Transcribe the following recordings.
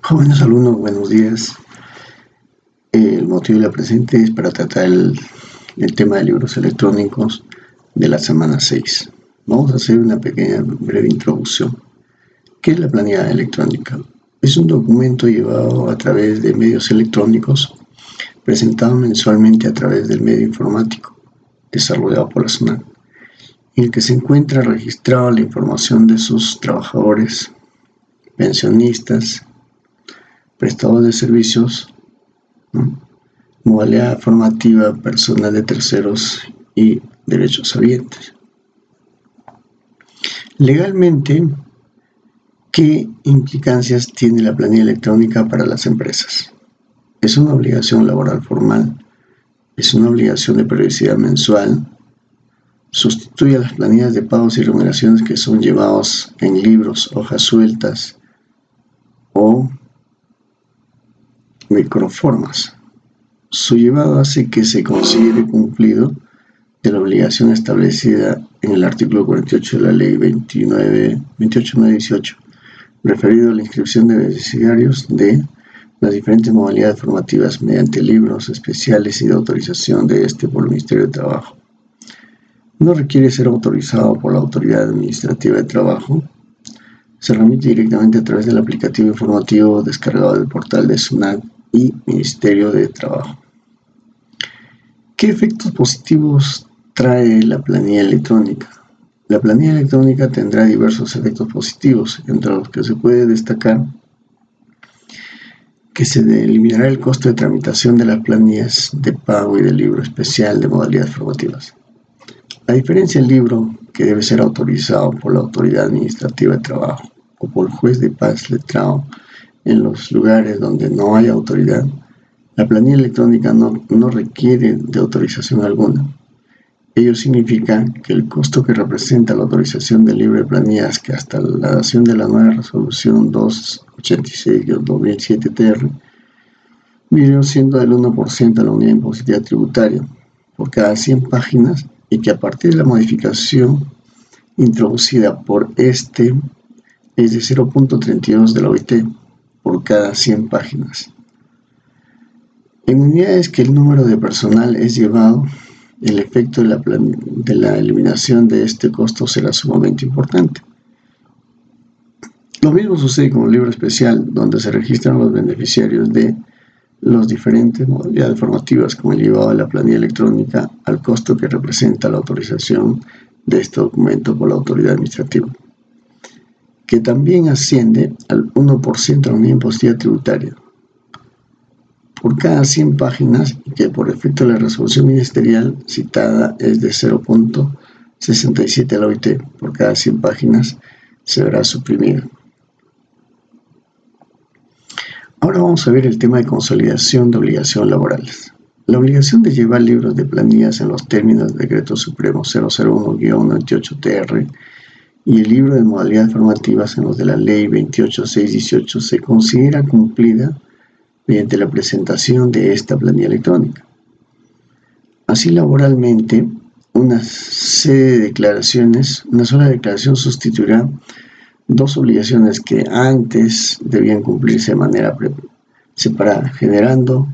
Jóvenes alumnos, buenos días. El motivo de la presente es para tratar el tema de libros electrónicos de la semana 6. Vamos a hacer una pequeña breve introducción. ¿Qué es la planilla electrónica? Es un documento llevado a través de medios electrónicos, presentado mensualmente a través del medio informático, desarrollado por la SUNAT, en el que se encuentra registrada la información de sus trabajadores, pensionistas, prestadores de servicios, modalidad formativa, personal de terceros y derechos habientes. Legalmente, ¿qué implicancias tiene la planilla electrónica para las empresas? Es una obligación laboral formal, es una obligación de periodicidad mensual, sustituye a las planillas de pagos y remuneraciones que son llevados en libros, hojas sueltas o microformas. Su llevado hace que se considere cumplido de la obligación establecida en el artículo 48 de la Ley 28918, referido a la inscripción de beneficiarios de las diferentes modalidades formativas mediante libros especiales y de autorización de por el Ministerio de Trabajo. No requiere ser autorizado por la Autoridad Administrativa de Trabajo. Se remite directamente a través del aplicativo informativo descargado del portal de SUNAT y Ministerio de Trabajo. ¿Qué efectos positivos trae la planilla electrónica? La planilla electrónica tendrá diversos efectos positivos, entre los que se puede destacar que se eliminará el costo de tramitación de las planillas de pago y del libro especial de modalidades formativas. A diferencia del libro, que debe ser autorizado por la Autoridad Administrativa de Trabajo o por el juez de paz letrado en los lugares donde no hay autoridad, la planilla electrónica no requiere de autorización alguna. Ello significa que el costo que representa la autorización del libro de planillas, que hasta la dación de la nueva resolución 286-2007-TR, vino siendo del 1% de la unidad impositiva tributaria por cada 100 páginas, y que a partir de la modificación introducida por es de 0.32 de la OIT por cada 100 páginas. En unidades que el número de personal es llevado, el efecto de la eliminación de este costo será sumamente importante. Lo mismo sucede con el libro especial, donde se registran los beneficiarios de las diferentes modalidades formativas, como el llevado de la planilla electrónica al costo que representa la autorización de este documento por la autoridad administrativa, que también asciende al 1% de la unidad impositiva tributaria por cada 100 páginas, y que por efecto de la resolución ministerial citada es de 0.67 de la OIT por cada 100 páginas, se verá suprimida. Ahora vamos a ver el tema de consolidación de obligaciones laborales. La obligación de llevar libros de planillas en los términos del Decreto Supremo 001-98-TR y el libro de modalidades formativas en los de la Ley 28618 se considera cumplida mediante la presentación de esta planilla electrónica. Así, laboralmente, una sola declaración sustituirá dos obligaciones que antes debían cumplirse de manera separada, generando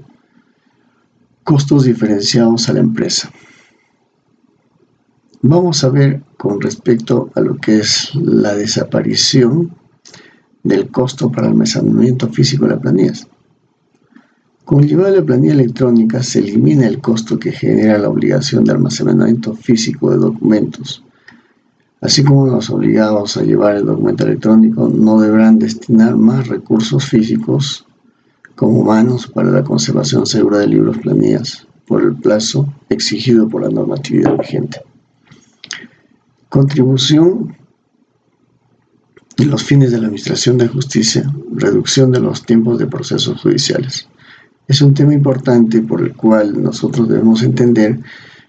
costos diferenciados a la empresa. Vamos a ver con respecto a lo que es la desaparición del costo para almacenamiento físico de las planillas. Con el llevado de la planilla electrónica se elimina el costo que genera la obligación de almacenamiento físico de documentos. Así como los obligados a llevar el documento electrónico no deberán destinar más recursos físicos como humanos para la conservación segura de libros planillas por el plazo exigido por la normatividad vigente. Contribución en los fines de la administración de justicia, reducción de los tiempos de procesos judiciales. Es un tema importante por el cual nosotros debemos entender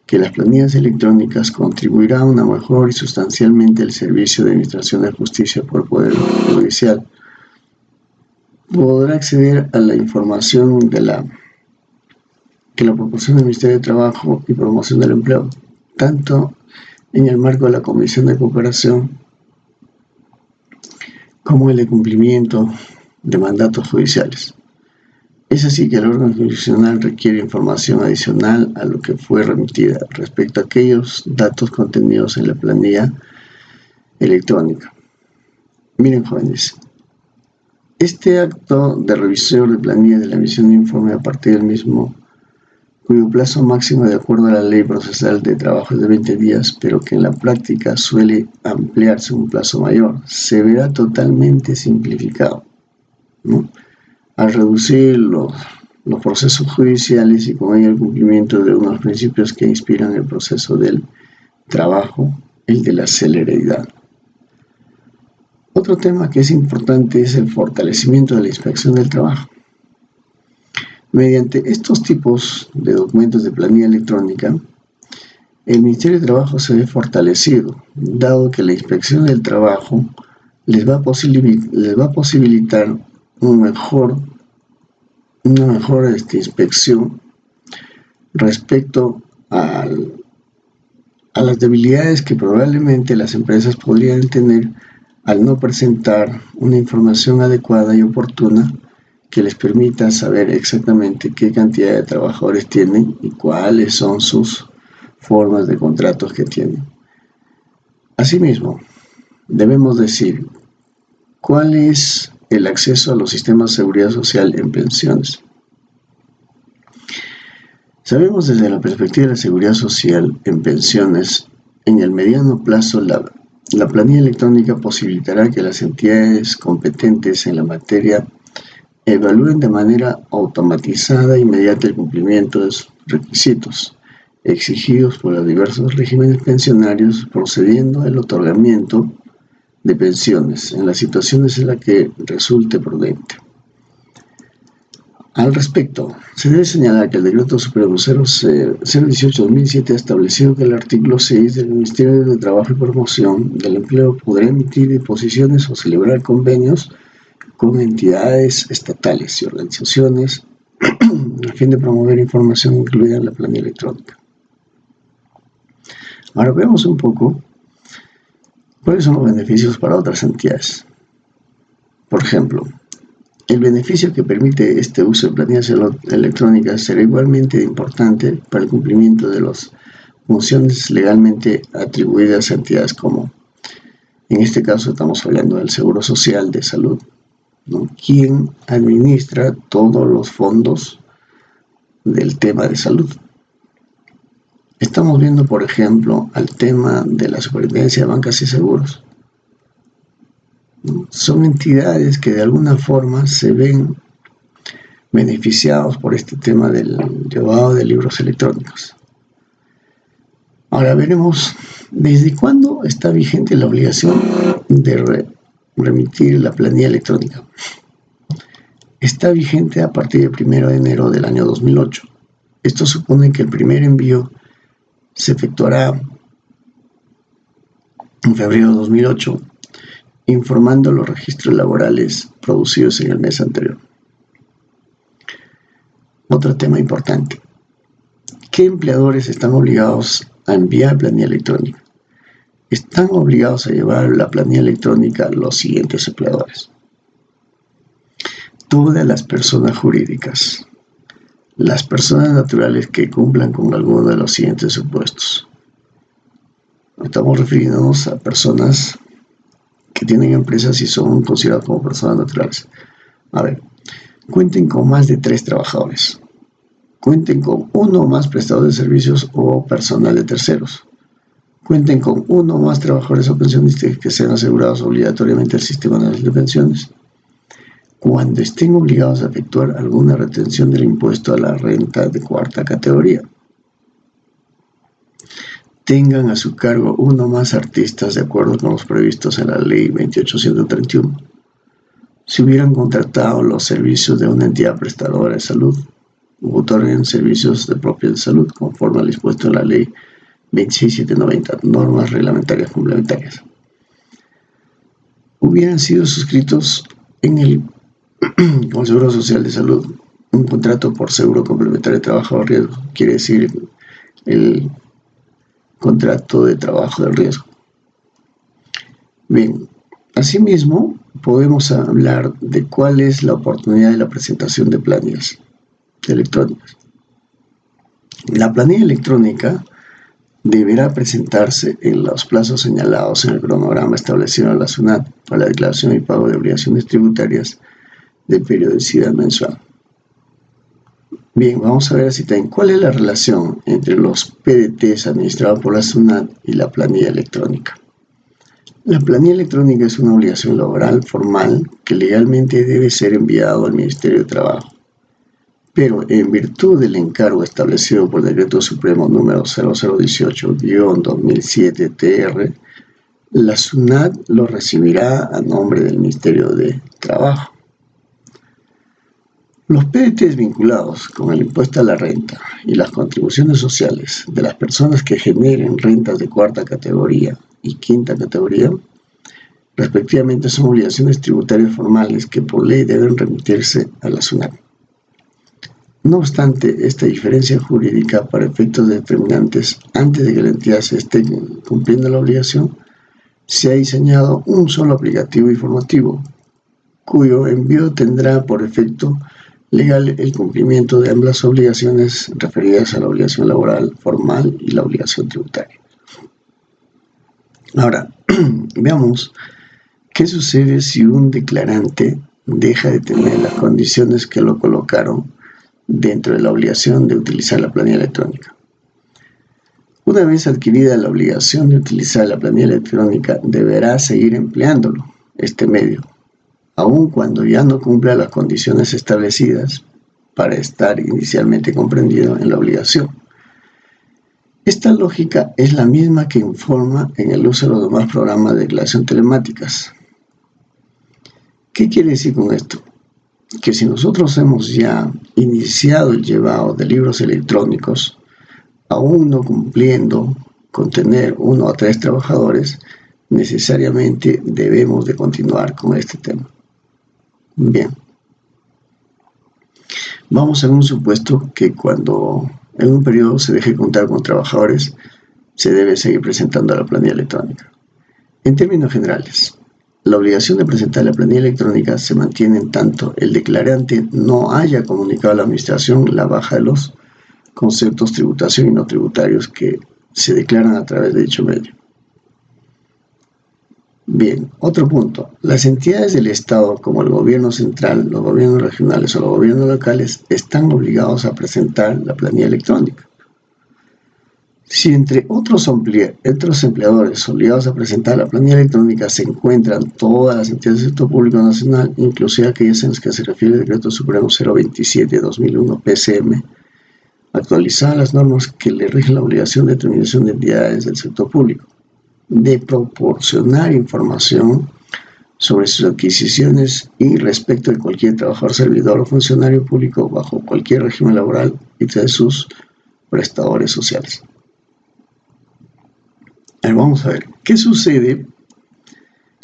que las planillas electrónicas contribuirán a una mejor y sustancialmente el servicio de administración de justicia por el Poder Judicial. Podrá acceder a la información que la proporciona el Ministerio de Trabajo y Promoción del Empleo, tanto en el marco de la Comisión de Cooperación como el de cumplimiento de mandatos judiciales. Es así que el órgano jurisdiccional requiere información adicional a lo que fue remitida respecto a aquellos datos contenidos en la planilla electrónica. Miren, jóvenes, este acto de revisión de planilla de la emisión de informe a partir del mismo, cuyo plazo máximo de acuerdo a la ley procesal de trabajo es de 20 días, pero que en la práctica suele ampliarse un plazo mayor, se verá totalmente simplificado, ¿no? Al reducir los procesos judiciales y con ello el cumplimiento de unos principios que inspiran el proceso del trabajo, el de la celeridad. Otro tema que es importante es el fortalecimiento de la inspección del trabajo. Mediante estos tipos de documentos de planilla electrónica, el Ministerio de Trabajo se ve fortalecido, dado que la inspección del trabajo les va a posibilitar una mejor inspección respecto a las debilidades que probablemente las empresas podrían tener al no presentar una información adecuada y oportuna que les permita saber exactamente qué cantidad de trabajadores tienen y cuáles son sus formas de contratos que tienen. Asimismo, debemos decir cuál es el acceso a los sistemas de seguridad social en pensiones. Sabemos desde la perspectiva de la seguridad social en pensiones, en el mediano plazo la planilla electrónica posibilitará que las entidades competentes en la materia evalúen de manera automatizada e inmediata el cumplimiento de sus requisitos exigidos por los diversos regímenes pensionarios, procediendo al otorgamiento de pensiones en las situaciones en las que resulte prudente. Al respecto, se debe señalar que el Decreto Supremo 018-2007 ha establecido que el artículo 6 del Ministerio de Trabajo y Promoción del Empleo podrá emitir disposiciones o celebrar convenios con entidades estatales y organizaciones a fin de promover información incluida en la planilla electrónica. Ahora veamos un poco cuáles son los beneficios para otras entidades. Por ejemplo, el beneficio que permite este uso de planillas electrónicas será igualmente importante para el cumplimiento de las funciones legalmente atribuidas a entidades como, en este caso estamos hablando del Seguro Social de Salud, ¿no? Quien administra todos los fondos del tema de salud. Estamos viendo, por ejemplo, al tema de la Superintendencia de Bancas y Seguros. Son entidades que de alguna forma se ven beneficiados por este tema del llevado de libros electrónicos. Ahora veremos desde cuándo está vigente la obligación de remitir la planilla electrónica. Está vigente a partir del 1 de enero del año 2008. Esto supone que el primer envío se efectuará en febrero de 2008, informando los registros laborales producidos en el mes anterior. Otro tema importante. ¿Qué empleadores están obligados a enviar planilla electrónica? Están obligados a llevar la planilla electrónica los siguientes empleadores. Todas las personas jurídicas. Las personas naturales que cumplan con alguno de los siguientes supuestos. Estamos refiriéndonos a personas que tienen empresas y son consideradas como personas naturales. A ver, cuenten con más de 3 trabajadores. Cuenten con 1 o más prestadores de servicios o personal de terceros. Cuenten con 1 o más trabajadores o pensionistas que sean asegurados obligatoriamente al Sistema Nacional de Pensiones. Cuando estén obligados a efectuar alguna retención del impuesto a la renta de 4ª categoría. Tengan a su cargo 1 o más artistas de acuerdo con los previstos en la Ley 2831. Si hubieran contratado los servicios de una entidad prestadora de salud, u otorguen servicios de propia de salud conforme al dispuesto en la Ley 26790, normas reglamentarias complementarias. Hubieran sido suscritos con el Seguro Social de Salud un contrato por seguro complementario de trabajo de riesgo, quiere decir el contrato de trabajo de riesgo. Bien, Asimismo, podemos hablar de cuál es la oportunidad de la presentación de planillas electrónicas. La planilla electrónica deberá presentarse en los plazos señalados en el cronograma establecido en la SUNAT para la declaración y pago de obligaciones tributarias de periodicidad mensual. Bien, vamos a ver así también cuál es la relación entre los PDTs administrados por la SUNAT y la planilla electrónica. La planilla electrónica es una obligación laboral formal que legalmente debe ser enviado al Ministerio de Trabajo, pero en virtud del encargo establecido por el Decreto Supremo número 0018-2007-TR, la SUNAT lo recibirá a nombre del Ministerio de Trabajo. Los PDTs vinculados con el impuesto a la renta y las contribuciones sociales de las personas que generen rentas de cuarta categoría y quinta categoría, respectivamente, son obligaciones tributarias formales que por ley deben remitirse a la SUNAT. No obstante, esta diferencia jurídica para efectos determinantes antes de que la entidad se esté cumpliendo la obligación, se ha diseñado un solo aplicativo informativo, cuyo envío tendrá por efecto legal el cumplimiento de ambas obligaciones referidas a la obligación laboral formal y la obligación tributaria. Ahora, veamos qué sucede si un declarante deja de tener las condiciones que lo colocaron dentro de la obligación de utilizar la planilla electrónica. Una vez adquirida la obligación de utilizar la planilla electrónica, deberá seguir empleándolo, este medio, aun cuando ya no cumpla las condiciones establecidas para estar inicialmente comprendido en la obligación. Esta lógica es la misma que informa en el uso de los demás programas de declaración telemáticas. ¿Qué quiere decir con esto? Que si nosotros hemos ya iniciado el llevado de libros electrónicos, aún no cumpliendo con tener 1 a 3 trabajadores, necesariamente debemos de continuar con este tema. Bien. Vamos a un supuesto que cuando en un periodo se deje contar con trabajadores, se debe seguir presentando la planilla electrónica. En términos generales, la obligación de presentar la planilla electrónica se mantiene en tanto el declarante no haya comunicado a la administración la baja de los conceptos tributación y no tributarios que se declaran a través de dicho medio. Bien, otro punto. Las entidades del Estado, como el gobierno central, los gobiernos regionales o los gobiernos locales, están obligados a presentar la planilla electrónica. Si entre otros empleadores obligados a presentar la planilla electrónica se encuentran todas las entidades del sector público nacional, inclusive aquellas en las que se refiere el Decreto Supremo 027-2001 PCM, actualizadas las normas que le rigen la obligación de determinación de entidades del sector público, de proporcionar información sobre sus adquisiciones y respecto de cualquier trabajador, servidor o funcionario público bajo cualquier régimen laboral y de sus prestadores sociales. Vamos a ver, ¿qué sucede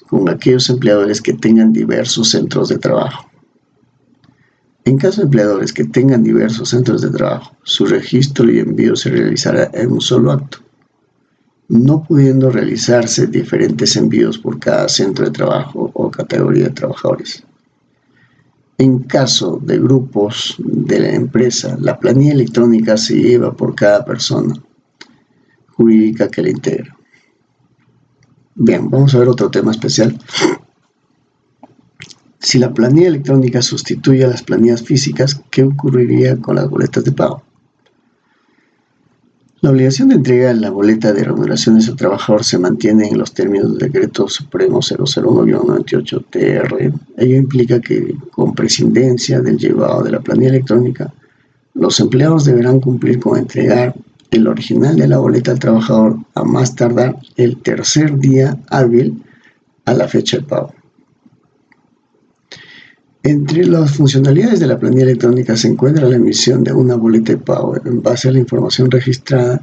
con aquellos empleadores que tengan diversos centros de trabajo? En caso de empleadores que tengan diversos centros de trabajo, su registro y envío se realizará en un solo acto, no pudiendo realizarse diferentes envíos por cada centro de trabajo o categoría de trabajadores. En caso de grupos de la empresa, la planilla electrónica se lleva por cada persona jurídica que la integra. Bien, vamos a ver otro tema especial. Si la planilla electrónica sustituye a las planillas físicas, ¿qué ocurriría con las boletas de pago? La obligación de entregar la boleta de remuneraciones al trabajador se mantiene en los términos del Decreto Supremo 001-98-TR. Ello implica que, con prescindencia del llevado de la planilla electrónica, los empleados deberán cumplir con entregar el original de la boleta al trabajador a más tardar el tercer día hábil a la fecha de pago. Entre las funcionalidades de la planilla electrónica se encuentra la emisión de una boleta de pago. En base a la información registrada,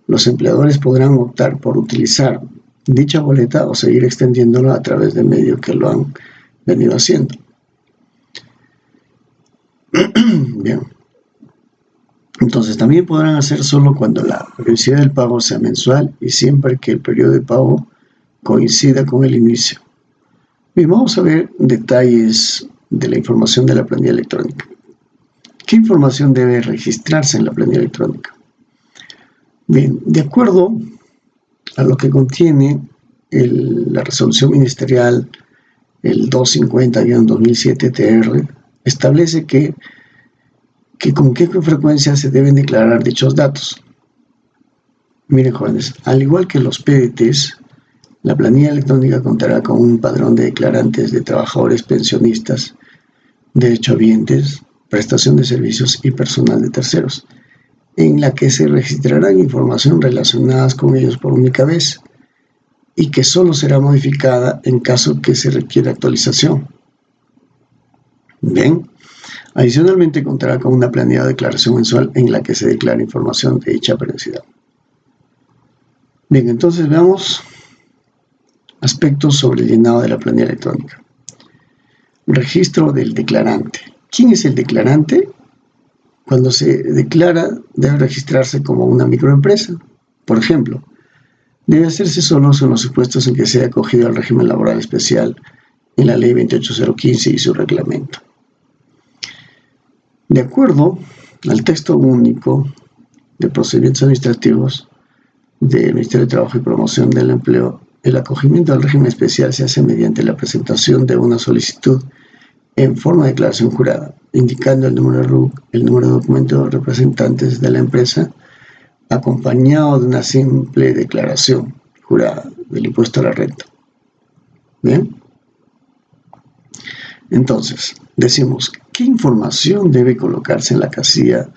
los empleadores podrán optar por utilizar dicha boleta o seguir extendiéndola a través de medios que lo han venido haciendo. Bien. Entonces, también podrán hacer solo cuando la periodicidad del pago sea mensual y siempre que el periodo de pago coincida con el inicio Bien, vamos a ver detalles de la información de la planilla electrónica. ¿Qué información debe registrarse en la planilla electrónica? Bien, de acuerdo a lo que contiene la resolución ministerial, el 250-2007-TR, establece que con qué frecuencia se deben declarar dichos datos. Miren, jóvenes, al igual que los PDTs, la planilla electrónica contará con un padrón de declarantes de trabajadores pensionistas, derechohabientes, prestación de servicios y personal de terceros, en la que se registrarán información relacionadas con ellos por única vez y que solo será modificada en caso que se requiera actualización. Bien, adicionalmente contará con una planilla de declaración mensual en la que se declara información de dicha periodicidad. Bien, entonces veamos aspectos sobre el llenado de la planilla electrónica. Registro del declarante. ¿Quién es el declarante? Cuando se declara, debe registrarse como una microempresa. Por ejemplo, debe hacerse solo en los supuestos en que sea acogido al régimen laboral especial en la Ley 28015 y su reglamento. De acuerdo al texto único de procedimientos administrativos del Ministerio de Trabajo y Promoción del Empleo, el acogimiento al régimen especial se hace mediante la presentación de una solicitud en forma de declaración jurada, indicando el número de RUC, el número de documentos representantes de la empresa, acompañado de una simple declaración jurada del impuesto a la renta. ¿Bien? Entonces, decimos, ¿qué información debe colocarse en la casilla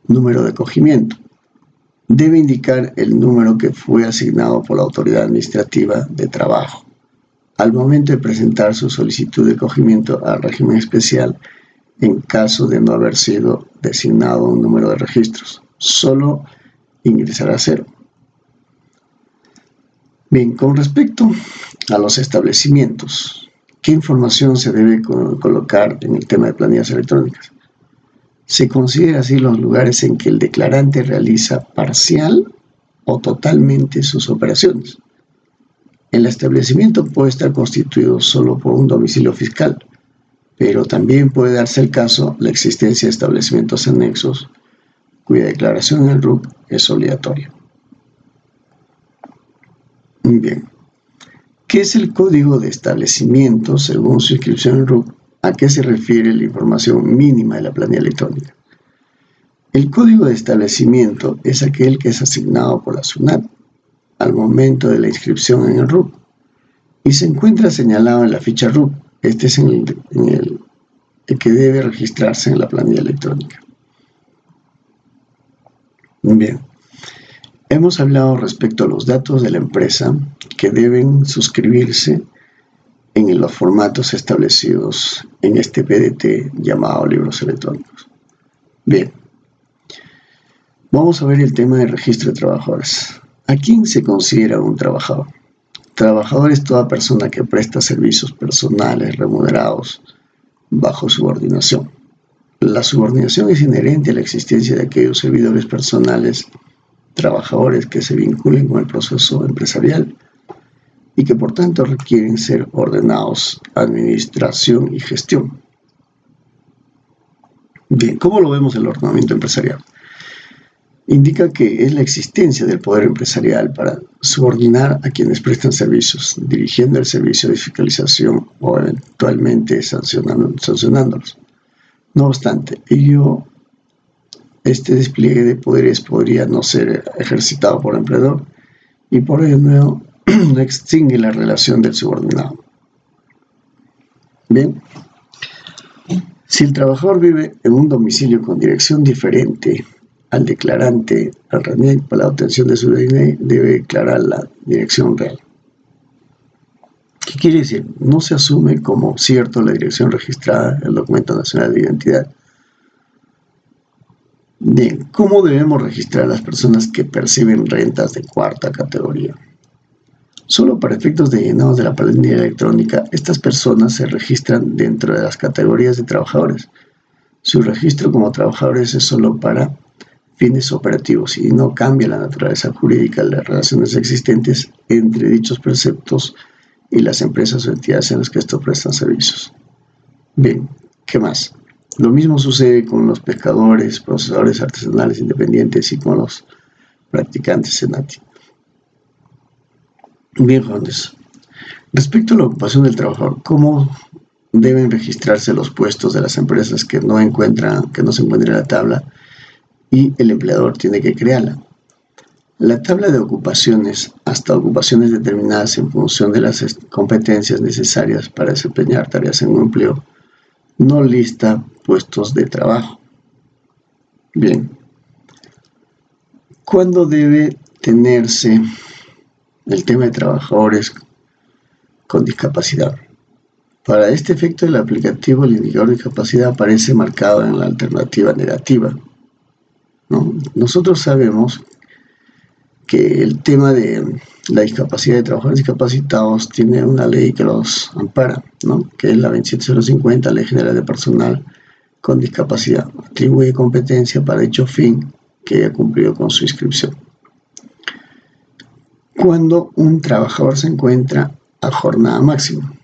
número de acogimiento? Debe indicar el número que fue asignado por la autoridad administrativa de trabajo al momento de presentar su solicitud de acogimiento al régimen especial en caso de no haber sido designado un número de registros. Solo ingresará 0. Bien, con respecto a los establecimientos, ¿qué información se debe colocar en el tema de planillas electrónicas? Se considera así los lugares en que el declarante realiza parcial o totalmente sus operaciones. El establecimiento puede estar constituido solo por un domicilio fiscal, pero también puede darse el caso la existencia de establecimientos anexos cuya declaración en el RUC es obligatoria. Bien, ¿qué es el código de establecimiento según su inscripción en el RUC? ¿A qué se refiere la información mínima de la planilla electrónica? El código de establecimiento es aquel que es asignado por la SUNAT al momento de la inscripción en el RUC y se encuentra señalado en la ficha RUC. Este es el que debe registrarse en la planilla electrónica. Bien, hemos hablado respecto a los datos de la empresa que deben suscribirse en los formatos establecidos en este PDT llamado libros electrónicos. Bien, vamos a ver el tema del registro de trabajadores. ¿A quién se considera un trabajador? Trabajador es toda persona que presta servicios personales remunerados bajo subordinación. La subordinación es inherente a la existencia de aquellos servidores personales, trabajadores que se vinculen con el proceso empresarial y que por tanto requieren ser ordenados a administración y gestión. Bien, ¿cómo lo vemos en el ordenamiento empresarial? Indica que es la existencia del poder empresarial para subordinar a quienes prestan servicios, dirigiendo el servicio de fiscalización o eventualmente sancionándolos. No obstante, este despliegue de poderes podría no ser ejercitado por el empleador y por ello no extingue la relación del subordinado. Bien, si el trabajador vive en un domicilio con dirección diferente al declarante, al RENIEC, para la obtención de su DNI, debe declarar la dirección real. ¿Qué quiere decir? No se asume como cierto la dirección registrada en el Documento Nacional de Identidad. Bien, ¿cómo debemos registrar a las personas que perciben rentas de cuarta categoría? Solo para efectos de llenado de la planilla electrónica, estas personas se registran dentro de las categorías de trabajadores. Su registro como trabajadores es solo para fines operativos y no cambia la naturaleza jurídica de las relaciones existentes entre dichos preceptos y las empresas o entidades en las que estos prestan servicios. Bien, ¿qué más? Lo mismo sucede con los pescadores, procesadores artesanales independientes y con los practicantes SENATI. Bien, jóvenes. Respecto a la ocupación del trabajador, ¿cómo deben registrarse los puestos de las empresas que no se encuentran en la tabla y el empleador tiene que crearla? La tabla de ocupaciones, hasta ocupaciones determinadas en función de las competencias necesarias para desempeñar tareas en un empleo, no lista puestos de trabajo. Bien. ¿Cuándo debe tenerse el tema de trabajadores con discapacidad? Para este efecto del aplicativo, el indicador de discapacidad aparece marcado en la alternativa negativa, ¿no? Nosotros sabemos que el tema de la discapacidad de trabajadores discapacitados tiene una ley que los ampara, ¿no? Que es la 27050, Ley General de Personal con Discapacidad. Atribuye competencia para dicho fin que haya cumplido con su inscripción. Cuando un trabajador se encuentra a jornada máxima.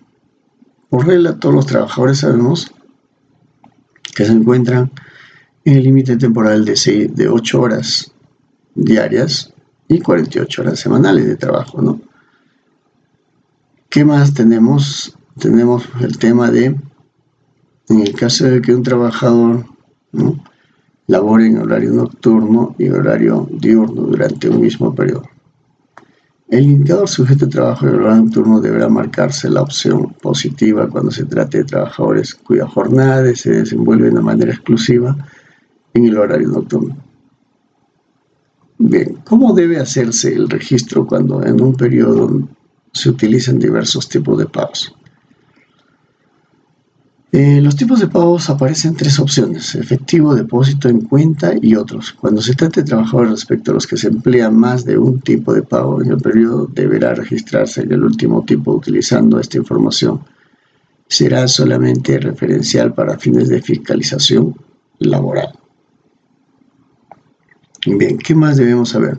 Por regla, todos los trabajadores sabemos que se encuentran en el límite temporal de 8 horas diarias y 48 horas semanales de trabajo, ¿no? ¿Qué más tenemos? Tenemos el tema de, en el caso de que un trabajador, ¿no?, labore en horario nocturno y horario diurno durante un mismo periodo. El indicador sujeto de trabajo de horario nocturno deberá marcarse la opción positiva cuando se trate de trabajadores cuya jornada se desenvuelve de manera exclusiva en el horario nocturno. Bien, ¿cómo debe hacerse el registro cuando en un periodo se utilizan diversos tipos de pagos? Los tipos de pagos aparecen 3 opciones: efectivo, depósito en cuenta y otros. Cuando se trate de trabajadores respecto a los que se emplea más de un tipo de pago en el periodo, deberá registrarse en el último tipo utilizando esta información. Será solamente referencial para fines de fiscalización laboral. Bien, ¿qué más debemos saber?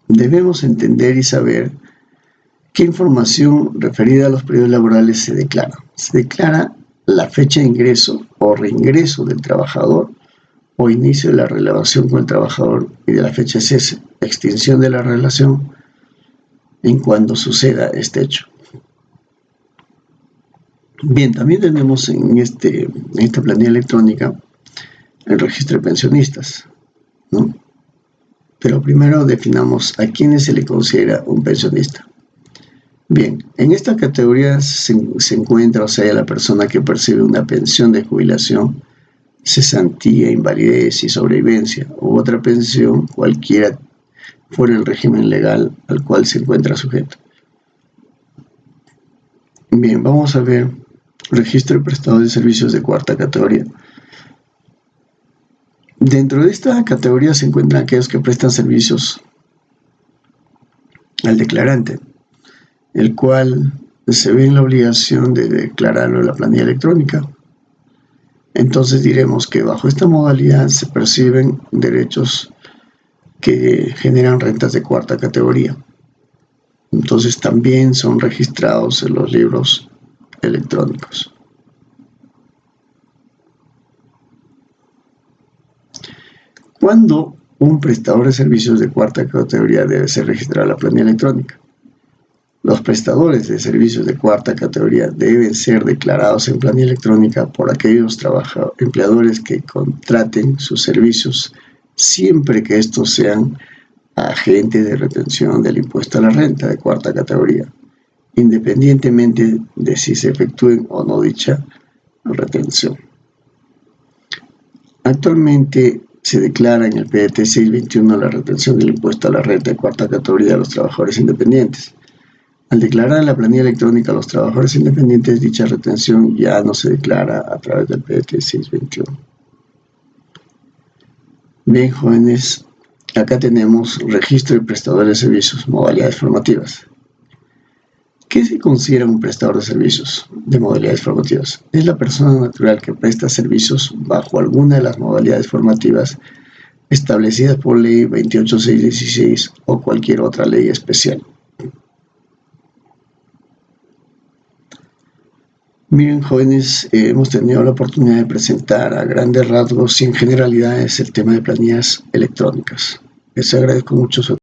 Debemos entender y saber ¿qué información referida a los periodos laborales se declara? Se declara la fecha de ingreso o reingreso del trabajador o inicio de la relación con el trabajador y de la fecha de cese, extinción de la relación en cuando suceda este hecho. Bien, también tenemos en esta planilla electrónica el registro de pensionistas, ¿no? Pero primero definamos a quiénes se le considera un pensionista. Bien, en esta categoría se encuentra, o sea, la persona que percibe una pensión de jubilación, cesantía, invalidez y sobrevivencia, u otra pensión, cualquiera fuera el régimen legal al cual se encuentra sujeto. Bien, vamos a ver registro de prestadores de servicios de 4ª categoría. Dentro de esta categoría se encuentran aquellos que prestan servicios al declarante, el cual se ve en la obligación de declararlo en la planilla electrónica. Entonces diremos que bajo esta modalidad se perciben derechos que generan rentas de 4ª categoría. Entonces también son registrados en los libros electrónicos. ¿Cuándo un prestador de servicios de 4ª categoría debe ser registrado en la planilla electrónica? Los prestadores de servicios de 4ª categoría deben ser declarados en planilla electrónica por aquellos empleadores que contraten sus servicios siempre que estos sean agentes de retención del impuesto a la renta de 4ª categoría, independientemente de si se efectúen o no dicha retención. Actualmente se declara en el PDT 621 la retención del impuesto a la renta de 4ª categoría a los trabajadores independientes. Al declarar en la planilla electrónica a los trabajadores independientes, dicha retención ya no se declara a través del PDT 621. Bien, jóvenes, acá tenemos registro de prestadores de servicios, modalidades formativas. ¿Qué se considera un prestador de servicios de modalidades formativas? Es la persona natural que presta servicios bajo alguna de las modalidades formativas establecidas por ley 28616 o cualquier otra ley especial. Miren, jóvenes, hemos tenido la oportunidad de presentar a grandes rasgos y en generalidades el tema de planillas electrónicas. Les agradezco mucho su